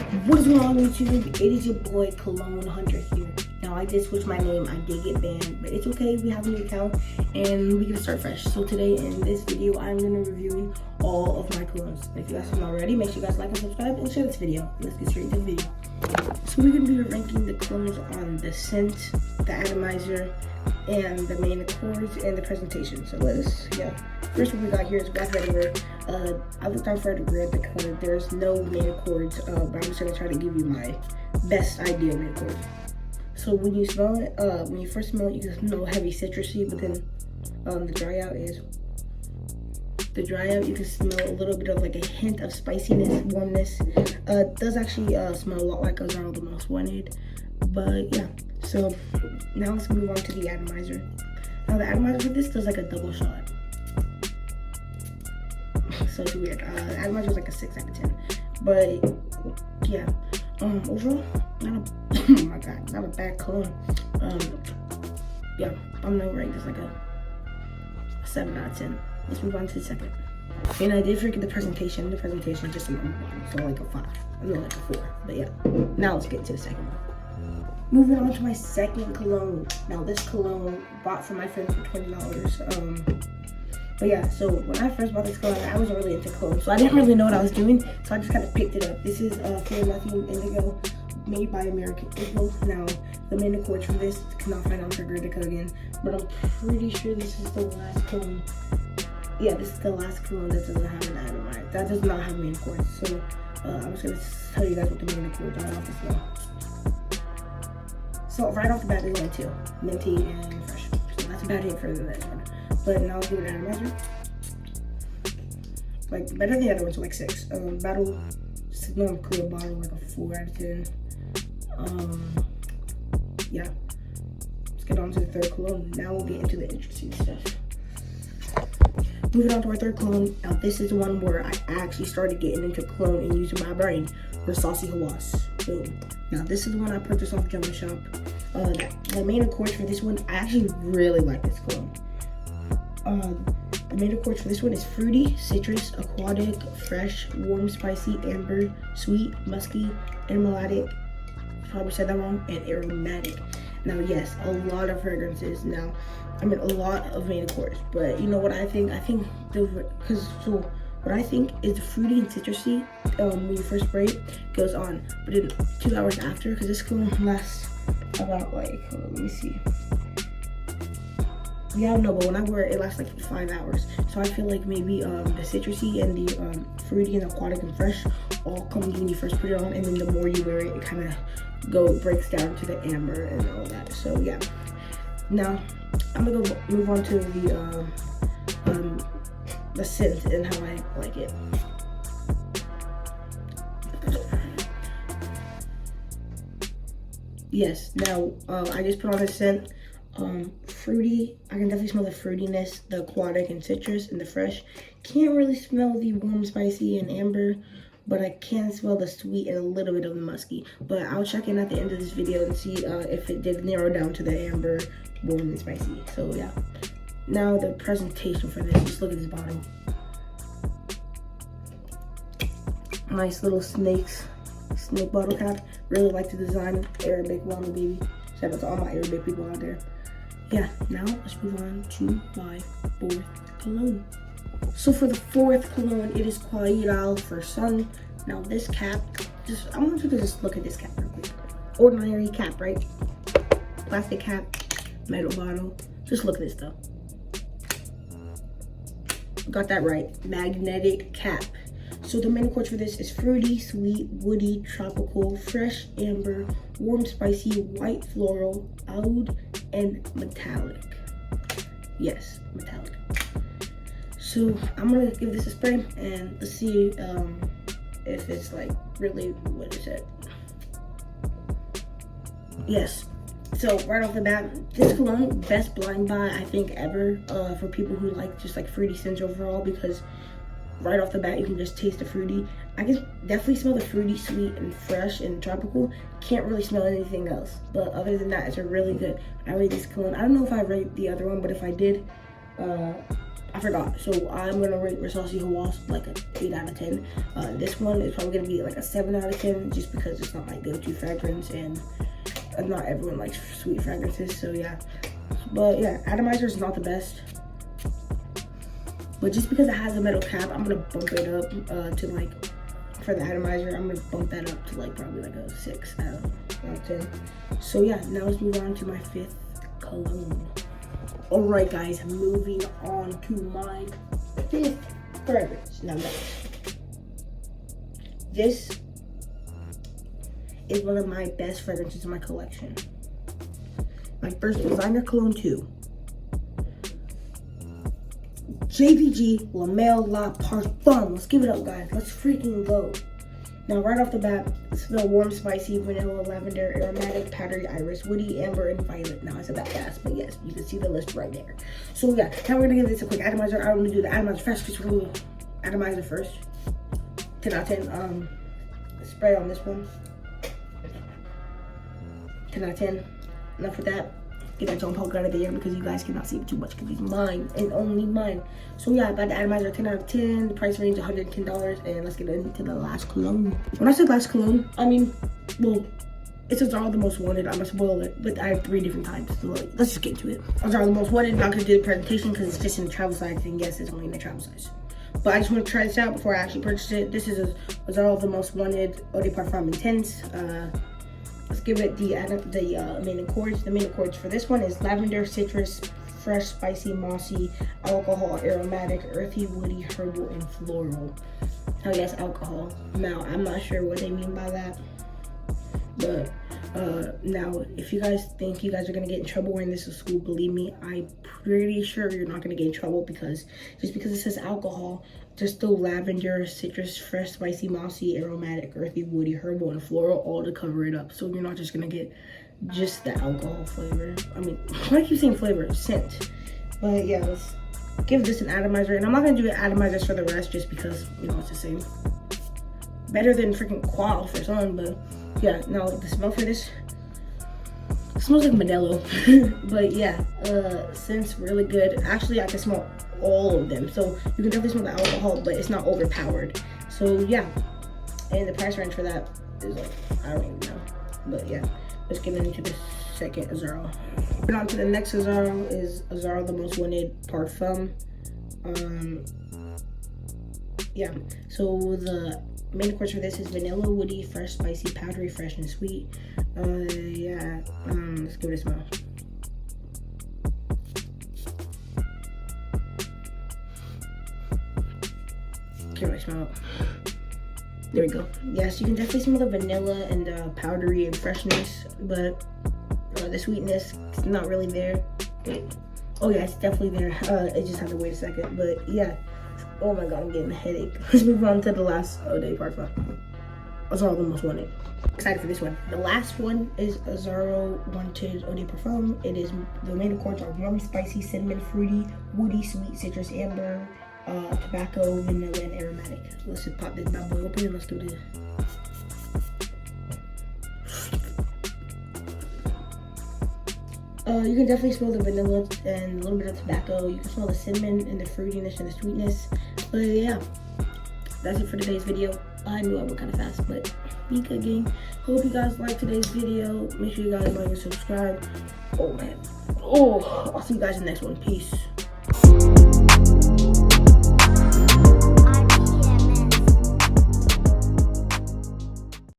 What is going on YouTube? It is your boy Cologne Hunter here. Now I did switch my name, I did get banned, but it's okay, we have a new account and we gonna start fresh. So today in this video, I'm gonna review all of my colognes. If you guys haven't already, make sure you guys like and subscribe and share this video. Let's get straight into the video. So we're gonna be ranking the colognes on the scent, the atomizer, and the main accords and the presentation. So first what we got here is Black Vetiver. I looked on Frederick because there's no main accords, but I'm just gonna try to give you my best idea of main accords. So when you smell it, when you first smell it, you can smell heavy citrusy, but then the dry out, you can smell a little bit of like a hint of spiciness, warmness. Does actually smell a lot like Around the Most Wanted, but yeah. So now let's move on to the atomizer. Now the atomizer for this does like a double shot. So it's weird. The atomizer is like a 6 out of 10. But yeah. Overall, not a bad cologne. Yeah, I'm gonna rate this like a 7 out of 10. Let's move on to the second. And I did forget the presentation. The presentation is just a normal one, so like a 5. I'm not like a 4. But yeah. Now let's get to the second one. Moving on to my second cologne. Now this cologne bought from my friend for $20. But yeah, so when I first bought this cologne, I wasn't really into cologne, so I didn't really know what I was doing, so I just kind of picked it up. This is Fear Nothing Indigo, made by American Eagle. Now, the main accords for this cannot find on Frederica again, but I'm pretty sure this is the last cologne. Yeah, this is the last cologne that doesn't have an atomizer. That does not have main accords. So I'm just gonna tell you guys what the main accords are off the smell. So right off the bat, there's only 2, minty and fresh. So that's about it for the next one. But now let's give it an atomizer. Like better than the other ones, like 6. Battle, normal clear bottle, like a 4 out of 10. Yeah. Let's get on to the third cologne. Now we'll get into the interesting stuff. Moving on to our third cologne. Now this is the one where I actually started getting into cologne and using my brain. For Saucy Hawass. Boom. Now this is the one I purchased off Jumbo Shop. The main accords for this one, I actually really like this cologne. The main accords for this one is fruity, citrus, aquatic, fresh, warm, spicy, amber, sweet, musky, animalic, probably said that wrong, and aromatic. Now yes, a lot of fragrances. Now, I mean a lot of main accords, but you know what I think? What I think is the fruity and citrusy when you first spray it goes on, but in 2 hours after, because this cologne lasts about like, let me see. Yeah, no, but when I wear it, it lasts like 5 hours. So I feel like maybe the citrusy and the fruity and aquatic and fresh all comes when you first put it on, and then the more you wear it, it kind of breaks down to the amber and all that. So yeah. Now I'm gonna move on to the scent and how I like it. Yes. Now I just put on the scent. Fruity, I can definitely smell the fruitiness, the aquatic and citrus, and the fresh. Can't really smell the warm, spicy, and amber, but I can smell the sweet and a little bit of the musky. But I'll check in at the end of this video and see if it did narrow down to the amber, warm, and spicy. So yeah. Now the presentation for this, just look at this bottle. Nice little snake bottle cap. Really like the design. Arabic Wellness baby. Shout out to all my Arabic people out there. Yeah, now let's move on to my fourth cologne. So for the fourth cologne, it is Qaid Al for Sun. Now this cap, I want you to just look at this cap real quick. Ordinary cap, right? Plastic cap, metal bottle. Just look at this though. Got that right, magnetic cap. So the main accords for this is fruity, sweet, woody, tropical, fresh, amber, warm, spicy, white, floral, oud, and metallic. Yes, metallic. So I'm gonna give this a spray and let's see if it's like really, what is it? Yes. So right off the bat, this cologne, best blind buy I think ever for people who like just like fruity scents overall, because right off the bat, you can just taste the fruity. I can definitely smell the fruity, sweet, and fresh, and tropical. Can't really smell anything else. But other than that, it's a really good. I rate this cologne. I don't know if I rate the other one, but if I did, I forgot. So I'm gonna rate Versace Hawass like a 8 out of 10. This one is probably gonna be like a 7 out of 10, just because it's not my go-to fragrance, and not everyone likes sweet fragrances. So yeah, but yeah, atomizer is not the best. But just because it has a metal cap, I'm gonna bump it up to like, for the atomizer, I'm gonna bump that up to like probably like a 6 out of 10. So yeah, now let's move on to my 5th cologne. Alright guys, moving on to my 5th fragrance. Now this is one of my best fragrances in my collection. My first designer cologne too. JVG La Mer La Parfum. Let's give it up, guys. Let's freaking go. Now, right off the bat, smell warm, spicy, vanilla, lavender, aromatic, powdery, iris, woody, amber, and violet. Now, I said that fast, but yes, you can see the list right there. So, yeah, now we're going to give this a quick atomizer. I'm going to do the atomizer first, because we're going to atomizer first. 10 out of 10. Spray on this one. 10 out of 10. Enough with that. Get that John Paul out of the air because you guys cannot see it too much because he's mine and only mine. So yeah, about the atomizer, 10 out of 10. The price range $110, and let's get into the last cologne. When I said last cologne, I mean, well, it's Azara the Most Wanted. I'm gonna spoil it, but I have 3 different types. So like, let's just get into it. Azara the Most Wanted. I'm not gonna do the presentation because it's just in the travel size, and yes, it's only in the travel size. But I just want to try this out before I actually purchase it. This is Azara the Most Wanted Eau de Parfum Intense. Let's give it the main accords. The main accords for this one is lavender, citrus, fresh, spicy, mossy, alcohol, aromatic, earthy, woody, herbal, and floral. Oh yes, alcohol. Now, I'm not sure what they mean by that. But now, if you guys think you guys are gonna get in trouble wearing this to school, believe me, I'm pretty sure you're not gonna get in trouble, because just because it says alcohol, there's still lavender, citrus, fresh, spicy, mossy, aromatic, earthy, woody, herbal, and floral, all to cover it up. So you're not just gonna get just the alcohol flavor. I mean, why do I keep saying flavor? Scent. But yeah, let's give this an atomizer, and I'm not gonna do atomizers for the rest just because, you know, it's the same. Better than freaking Qual for some, but yeah, no, the smell for this, it smells like Modelo. But yeah, scent's really good. Actually, I can smell all of them, so you can definitely smell the alcohol, but it's not overpowered. So yeah, and the price range for that is like, I don't even know. But yeah, let's get into the second Azara. Moving on to the next Azara is Azara the Most Wanted Parfum. Yeah, so the main accords for this is vanilla, woody, fresh, spicy, powdery, fresh, and sweet. Yeah, let's give it a smell. Can't really smell it. There we go. Yes, you can definitely smell the vanilla and the powdery and freshness, but the sweetness is not really there. Wait. Oh yeah, it's definitely there. I just have to wait a second, but yeah. Oh my god, I'm getting a headache. Let's move on to the last Eau de Parfum. Azara the Most Wanted. Excited for this one. The last one is Azara Wanted Eau de Parfum. It is, the main accords are warm, spicy, cinnamon, fruity, woody, sweet, citrus, amber, tobacco, vanilla, and aromatic. Let's just pop this bad boy open and let's do this. You can definitely smell the vanilla and a little bit of tobacco. You can smell the cinnamon and the fruitiness and the sweetness. But yeah, that's it for today's video. I knew I went kind of fast, but be good, gang. Hope you guys liked today's video. Make sure you guys like and subscribe. Oh man. Oh, I'll see you guys in the next one. Peace.